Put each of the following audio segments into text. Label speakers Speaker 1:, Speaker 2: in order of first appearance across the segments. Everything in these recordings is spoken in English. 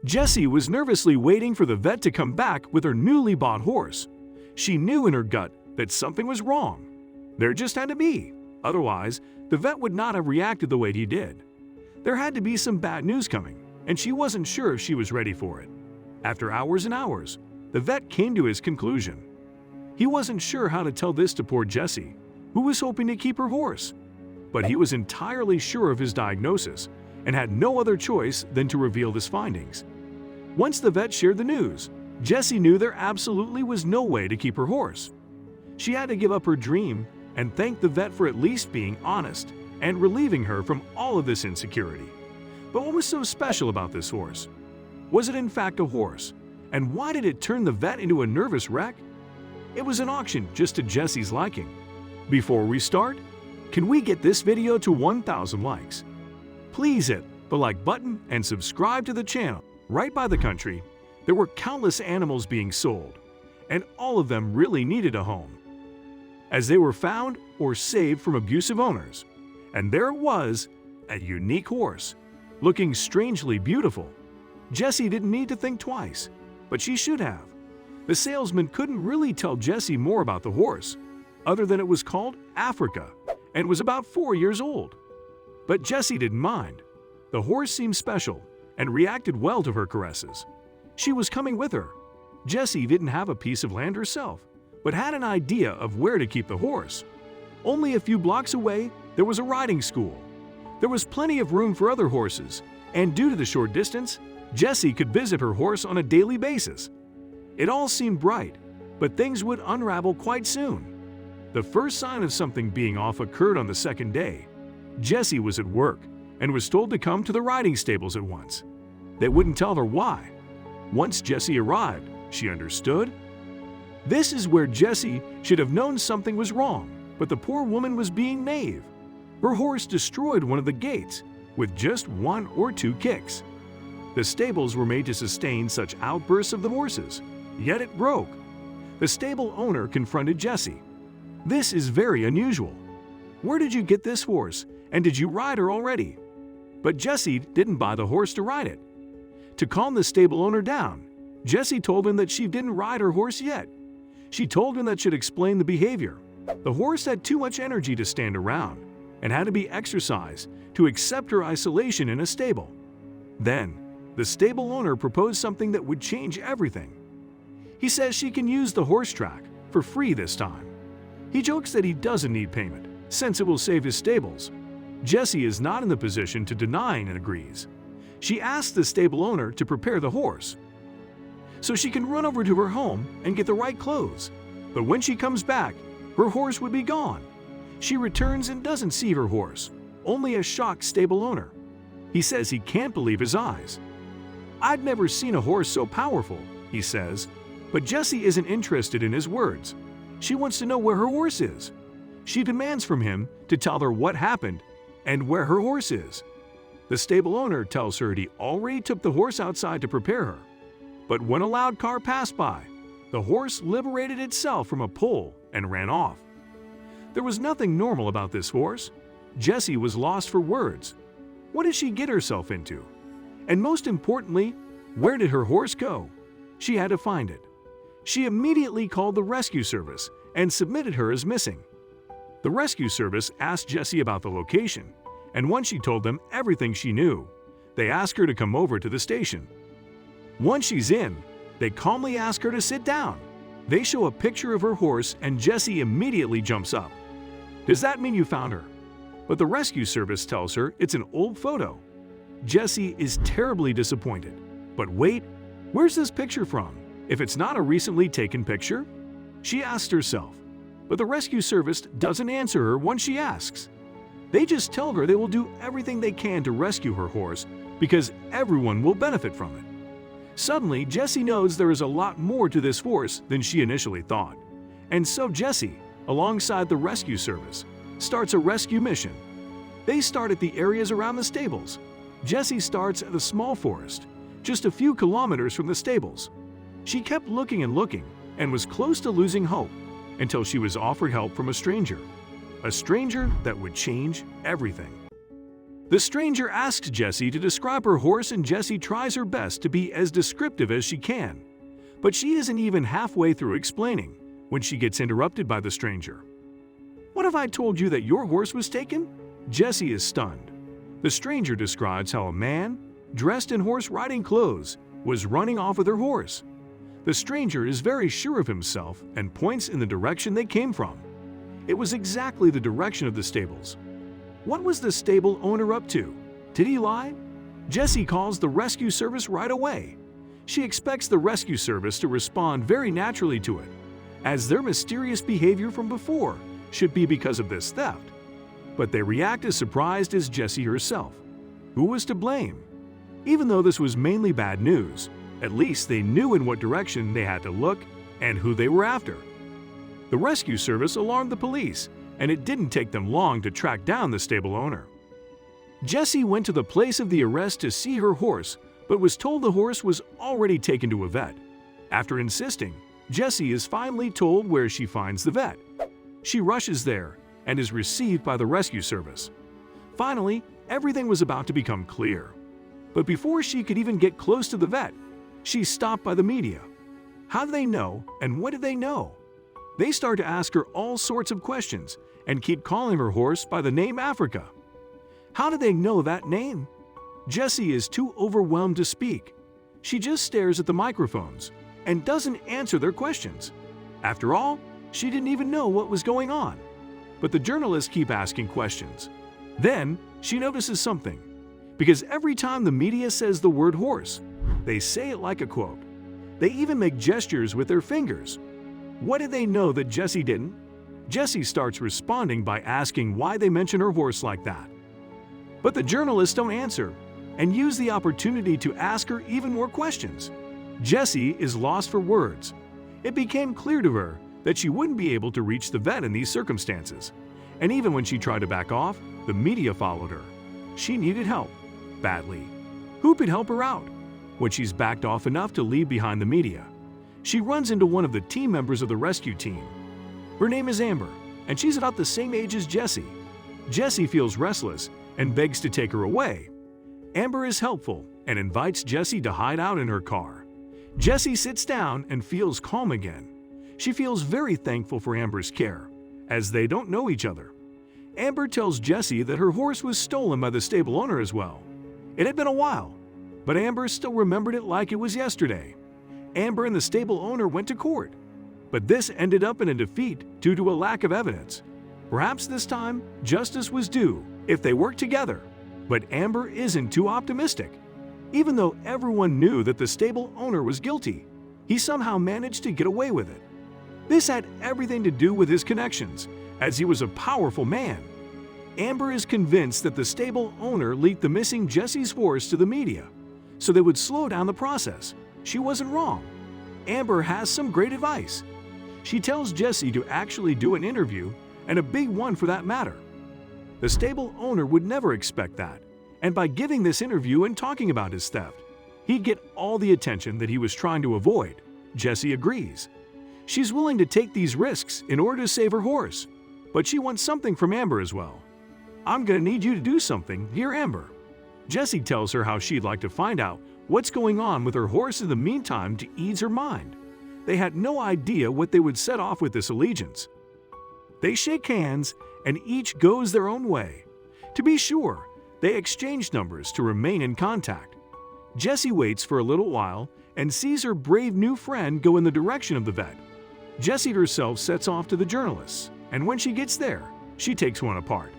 Speaker 1: Jessie was nervously waiting for the vet to come back with her newly bought horse. She knew in her gut that something was wrong. There just had to be. Otherwise, the vet would not have reacted the way he did. There had to be some bad news coming, and she wasn't sure if she was ready for it. After hours and hours, the vet came to his conclusion. He wasn't sure how to tell this to poor Jessie, who was hoping to keep her horse. But he was entirely sure of his diagnosis and had no other choice than to reveal his findings. Once the vet shared the news, Jessie knew there absolutely was no way to keep her horse. She had to give up her dream and thank the vet for at least being honest and relieving her from all of this insecurity. But what was so special about this horse? Was it in fact a horse? And why did it turn the vet into a nervous wreck? It was an auction just to Jessie's liking. Before we start, can we get this video to 1,000 likes? Please hit the like button and subscribe to the channel. Right by the country, there were countless animals being sold, and all of them really needed a home, as they were found or saved from abusive owners. And there it was, a unique horse, looking strangely beautiful. Jessie didn't need to think twice, but she should have. The salesman couldn't really tell Jessie more about the horse, other than it was called Africa and was about 4 years old. But Jessie didn't mind. The horse seemed special and reacted well to her caresses. She was coming with her. Jessie didn't have a piece of land herself, but had an idea of where to keep the horse. Only a few blocks away, there was a riding school. There was plenty of room for other horses, and due to the short distance, Jessie could visit her horse on a daily basis. It all seemed bright, but things would unravel quite soon. The first sign of something being off occurred on the second day. Jessie was at work and was told to come to the riding stables at once. They wouldn't tell her why. Once Jessie arrived, she understood. This is where Jessie should have known something was wrong, but the poor woman was being naive. Her horse destroyed one of the gates with just 1 or 2 kicks. The stables were made to sustain such outbursts of the horses, yet it broke. The stable owner confronted Jessie. "This is very unusual. Where did you get this horse, and did you ride her already?" But Jessie didn't buy the horse to ride it. To calm the stable owner down, Jessie told him that she didn't ride her horse yet. She told him that she'd explain the behavior. The horse had too much energy to stand around and had to be exercised to accept her isolation in a stable. Then, the stable owner proposed something that would change everything. He says she can use the horse track for free this time. He jokes that he doesn't need payment, since it will save his stables. Jessie is not in the position to deny and agrees. She asks the stable owner to prepare the horse, so she can run over to her home and get the right clothes. But when she comes back, her horse would be gone. She returns and doesn't see her horse, only a shocked stable owner. He says he can't believe his eyes. "I've never seen a horse so powerful," he says. But Jessie isn't interested in his words. She wants to know where her horse is. She demands from him to tell her what happened and where her horse is. The stable owner tells her he already took the horse outside to prepare her. But when a loud car passed by, the horse liberated itself from a pole and ran off. There was nothing normal about this horse. Jessie was lost for words. What did she get herself into? And most importantly, where did her horse go? She had to find it. She immediately called the rescue service and submitted her as missing. The rescue service asked Jessie about the location, and once she told them everything she knew, they asked her to come over to the station. Once she's in, they calmly ask her to sit down. They show a picture of her horse and Jessie immediately jumps up. "Does that mean you found her?" But the rescue service tells her it's an old photo. Jessie is terribly disappointed. But wait, where's this picture from, if it's not a recently taken picture? She asks herself, but the rescue service doesn't answer her once she asks. They just tell her they will do everything they can to rescue her horse because everyone will benefit from it. Suddenly, Jessie knows there is a lot more to this horse than she initially thought. And so Jessie, alongside the rescue service, starts a rescue mission. They start at the areas around the stables. Jessie starts at a small forest, just a few kilometers from the stables. She kept looking and was close to losing hope until she was offered help from a stranger that would change everything. The stranger asks Jessie to describe her horse, and Jessie tries her best to be as descriptive as she can. But she isn't even halfway through explaining when she gets interrupted by the stranger. "What if I told you that your horse was taken?" Jessie is stunned. The stranger describes how a man, dressed in horse riding clothes, was running off with her horse. The stranger is very sure of himself and points in the direction they came from. It was exactly the direction of the stables. What was the stable owner up to? Did he lie? Jessie calls the rescue service right away. She expects the rescue service to respond very naturally to it, as their mysterious behavior from before should be because of this theft. But they react as surprised as Jessie herself. Who was to blame? Even though this was mainly bad news, at least they knew in what direction they had to look and who they were after. The rescue service alarmed the police, and it didn't take them long to track down the stable owner. Jessie went to the place of the arrest to see her horse, but was told the horse was already taken to a vet. After insisting, Jessie is finally told where she finds the vet. She rushes there and is received by the rescue service. Finally, everything was about to become clear. But before she could even get close to the vet, she's stopped by the media. How do they know, and what do they know? They start to ask her all sorts of questions and keep calling her horse by the name Africa. How do they know that name? Jessie is too overwhelmed to speak. She just stares at the microphones and doesn't answer their questions. After all, she didn't even know what was going on. But the journalists keep asking questions. Then she notices something, because every time the media says the word horse, they say it like a quote. They even make gestures with their fingers. What did they know that Jessie didn't? Jessie starts responding by asking why they mention her horse like that. But the journalists don't answer and use the opportunity to ask her even more questions. Jessie is lost for words. It became clear to her that she wouldn't be able to reach the vet in these circumstances. And even when she tried to back off, the media followed her. She needed help, badly. Who could help her out? When she's backed off enough to leave behind the media, she runs into one of the team members of the rescue team. Her name is Amber, and she's about the same age as Jessie. Jessie feels restless and begs to take her away. Amber is helpful and invites Jessie to hide out in her car. Jessie sits down and feels calm again. She feels very thankful for Amber's care, as they don't know each other. Amber tells Jessie that her horse was stolen by the stable owner as well. It had been a while, but Amber still remembered it like it was yesterday. Amber and the stable owner went to court, but this ended up in a defeat due to a lack of evidence. Perhaps this time, justice was due if they worked together. But Amber isn't too optimistic. Even though everyone knew that the stable owner was guilty, he somehow managed to get away with it. This had everything to do with his connections, as he was a powerful man. Amber is convinced that the stable owner leaked the missing Jessie's horse to the media, so they would slow down the process. She wasn't wrong. Amber has some great advice. She tells Jessie to actually do an interview, and a big one for that matter. The stable owner would never expect that, and by giving this interview and talking about his theft, he'd get all the attention that he was trying to avoid. Jessie agrees. She's willing to take these risks in order to save her horse, but she wants something from Amber as well. "I'm gonna need you to do something, dear Amber." Jessie tells her how she'd like to find out what's going on with her horse in the meantime to ease her mind. They had no idea what they would set off with this allegiance. They shake hands and each goes their own way. To be sure, they exchange numbers to remain in contact. Jessie waits for a little while and sees her brave new friend go in the direction of the vet. Jessie herself sets off to the journalists, and when she gets there, she takes one apart.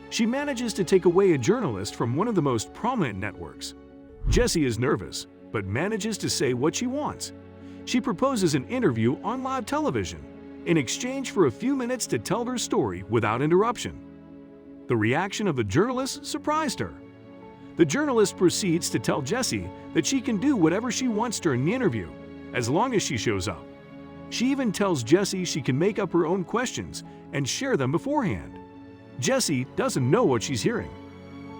Speaker 1: She manages to take away a journalist from one of the most prominent networks. Jessie is nervous, but manages to say what she wants. She proposes an interview on live television in exchange for a few minutes to tell her story without interruption. The reaction of the journalist surprised her. The journalist proceeds to tell Jessie that she can do whatever she wants during the interview, as long as she shows up. She even tells Jessie she can make up her own questions and share them beforehand. Jessie doesn't know what she's hearing.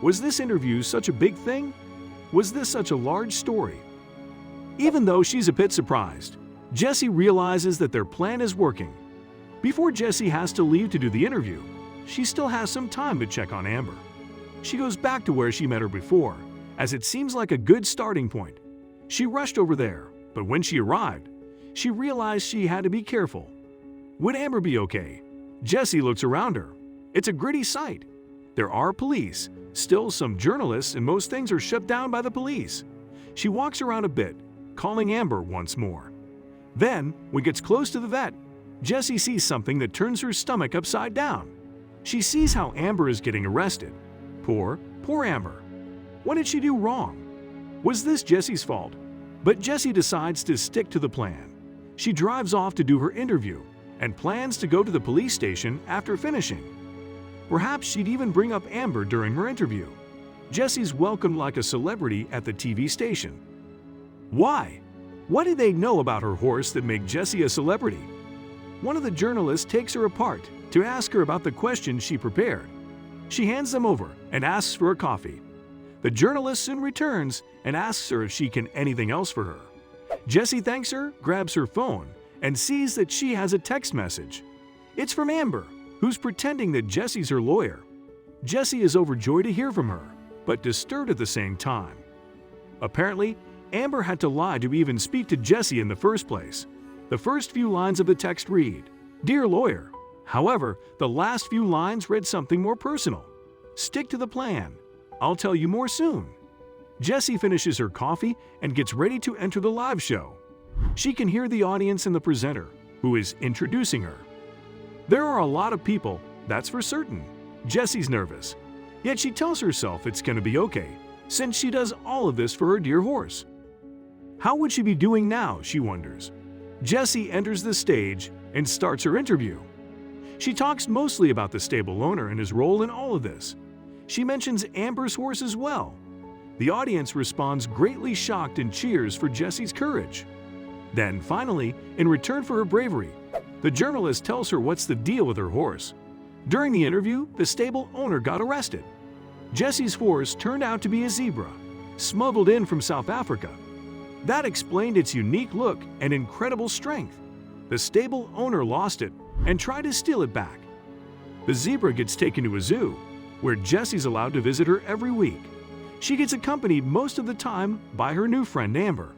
Speaker 1: Was this interview such a big thing? Was this such a large story? Even though she's a bit surprised, Jessie realizes that their plan is working. Before Jessie has to leave to do the interview, she still has some time to check on Amber. She goes back to where she met her before, as it seems like a good starting point. She rushed over there, but when she arrived, she realized she had to be careful. Would Amber be okay? Jessie looks around her. It's a gritty sight. There are police, still some journalists, and most things are shut down by the police. She walks around a bit, calling Amber once more. Then, when gets close to the vet, Jessie sees something that turns her stomach upside down. She sees how Amber is getting arrested. Poor Amber. What did she do wrong? Was this Jessie's fault? But Jessie decides to stick to the plan. She drives off to do her interview and plans to go to the police station after finishing. Perhaps she'd even bring up Amber during her interview. Jessie's welcomed like a celebrity at the TV station. Why? What did they know about her horse that make Jessie a celebrity? One of the journalists takes her apart to ask her about the questions she prepared. She hands them over and asks for a coffee. The journalist soon returns and asks her if she can anything else for her. Jessie thanks her, grabs her phone, and sees that she has a text message. It's from Amber, who's pretending that Jessie's her lawyer. Jessie is overjoyed to hear from her, but disturbed at the same time. Apparently, Amber had to lie to even speak to Jessie in the first place. The first few lines of the text read, "Dear lawyer." However, the last few lines read something more personal. "Stick to the plan. I'll tell you more soon." Jessie finishes her coffee and gets ready to enter the live show. She can hear the audience and the presenter, who is introducing her. There are a lot of people, that's for certain. Jessie's nervous, yet she tells herself it's going to be okay, since she does all of this for her dear horse. How would she be doing now, she wonders. Jessie enters the stage and starts her interview. She talks mostly about the stable owner and his role in all of this. She mentions Amber's horse as well. The audience responds greatly shocked and cheers for Jessie's courage. Then finally, in return for her bravery, the journalist tells her what's the deal with her horse. During the interview, the stable owner got arrested. Jessie's horse turned out to be a zebra, smuggled in from South Africa. That explained its unique look and incredible strength. The stable owner lost it and tried to steal it back. The zebra gets taken to a zoo, where Jessie's allowed to visit her every week. She gets accompanied most of the time by her new friend Amber.